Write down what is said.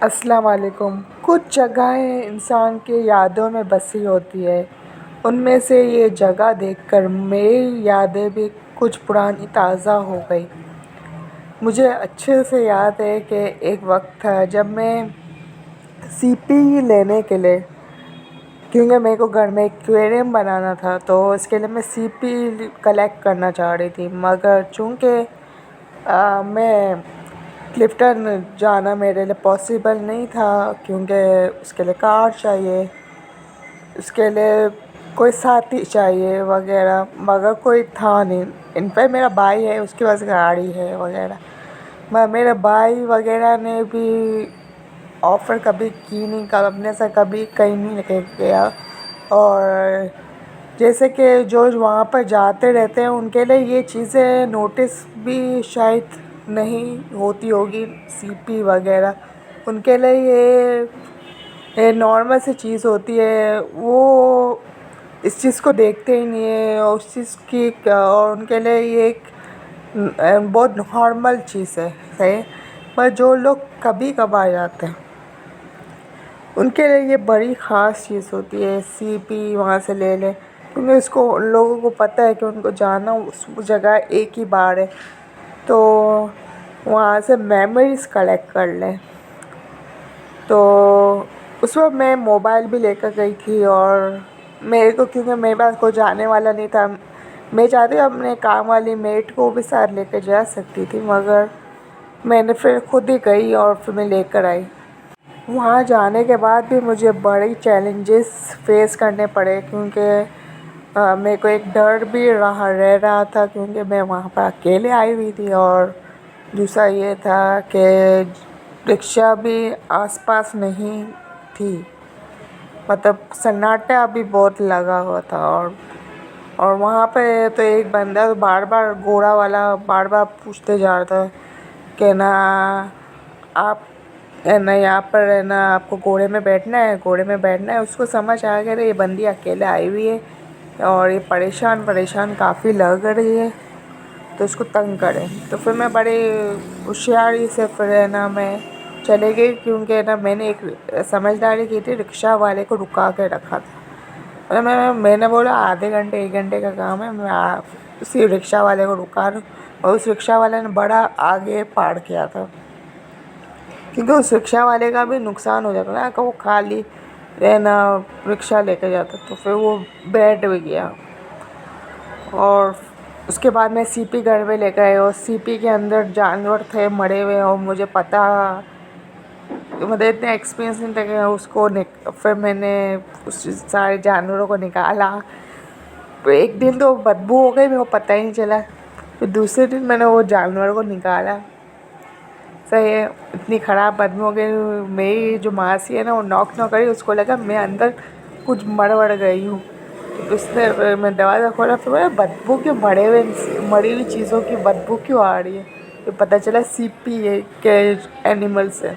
السلام علیکم۔ کچھ جگہیں انسان کی یادوں میں بسی ہوتی ہے، ان میں سے یہ جگہ دیکھ کر میری یادیں بھی کچھ پرانی تازہ ہو گئی۔ مجھے اچھے سے یاد ہے کہ ایک وقت تھا جب میں سی پی لینے کے لیے، کیونکہ میرے کو گھر میں ایکویریم بنانا تھا تو اس کے لیے میں سی پی کلیکٹ کرنا چاہ رہی تھی، مگر چونکہ میں کلفٹن جانا میرے لیے پاسبل نہیں تھا، کیونکہ اس کے لیے کار چاہیے، اس کے لیے کوئی ساتھی چاہیے وغیرہ، مگر کوئی تھا نہیں۔ ان پہ میرا بھائی ہے، اس کے پاس گاڑی ہے وغیرہ، مگر میرے بھائی وغیرہ نے بھی آفر کبھی کی نہیں، اپنے سے کبھی کہیں نہیں لے کے گیا۔ اور جیسے کہ جو وہاں پر جاتے رہتے ہیں ان کے لیے یہ چیزیں نوٹس بھی شاید نہیں ہوتی ہوگی، سی پی وغیرہ، ان کے لیے یہ نارمل سی چیز ہوتی ہے، وہ اس چیز کو دیکھتے ہی نہیں ہیں، اور اس چیز کی اور ان کے لیے یہ ایک بہت نارمل چیز ہے۔ پر جو لوگ کبھی کبھار جاتے ہیں ان کے لیے یہ بڑی خاص چیز ہوتی ہے، سی پی وہاں سے لے لیں، کیونکہ اس کو ان لوگوں کو پتہ ہے کہ ان کو جانا اس جگہ ایک ہی بار ہے، تو وہاں سے میموریز کلیکٹ کر لیں۔ تو اس وقت میں موبائل بھی لے کر گئی تھی، اور میرے کو کیونکہ میرے پاس کوئی جانے والا نہیں تھا، میں چاہتی اپنے کام والی میٹ کو بھی ساتھ لے کے جا سکتی تھی، مگر میں نے پھر خود ہی گئی اور پھر میں لے کر آئی۔ وہاں جانے کے بعد بھی مجھے بڑی چیلنجز فیس کرنے پڑے، کیونکہ میرے کو ایک ڈر بھی رہ رہا تھا، کیونکہ میں وہاں پر اکیلے آئی ہوئی تھی، اور دوسرا یہ تھا کہ رکشا بھی آس پاس نہیں تھی، مطلب سناٹا بھی بہت لگا ہوا تھا، اور وہاں پہ تو ایک بندہ بار بار گھوڑا والا بار بار پوچھتے جا رہا تھا کہ نا آپ یہاں پر ہے نا، آپ کو گھوڑے میں بیٹھنا ہے، گھوڑے میں بیٹھنا ہے۔ اس کو سمجھ آ گیا یہ بندی اکیلے آئی ہوئی ہے اور یہ پریشان کافی لگ رہی ہے، تو اس کو تنگ کریں۔ تو پھر میں بڑی ہوشیاری سے پھر ہے نا میں چلے گئی، کیونکہ نا میں نے ایک سمجھداری کی تھی، رکشہ والے کو رکا کے رکھا تھا۔ میں نے بولا آدھے گھنٹے ایک گھنٹے کا کام ہے، میں اسی رکشہ والے کو رکا رہا ہوں، اور اس رکشہ والے نے بڑا آگے پار کیا تھا، کیونکہ اس رکشہ والے کا بھی نقصان ہو جاتا نا کہ وہ خالی نا رکشہ لے کے جاتا، تو پھر وہ بیٹھ بھی گیا۔ اور اس کے بعد میں سی پی گھر میں لے گئے، اور سی پی کے اندر جانور تھے مرے ہوئے، اور مجھے پتہ مطلب اتنا ایکسپیرینس نہیں تھا کہ اس کو پھر میں نے اس سارے جانوروں کو نکالا۔ ایک دن تو بدبو ہو گئی، میرے کو پتہ ہی نہیں چلا، پھر دوسرے دن میں نے وہ جانوروں کو نکالا۔ صحیح ہے، اتنی خراب بدبو ہو گئی، میری جو ماسی ہے نا وہ نوک کری، اس کو لگا میں اندر کچھ مر گئی ہوں، اس نے میں دروازہ کھولا، پھر بولا بدبو کیوں، مری ہوئی چیزوں کی بدبو کیوں آ رہی ہے؟ پھر پتہ چلا سی پی ہے کہ اینیملس ہے۔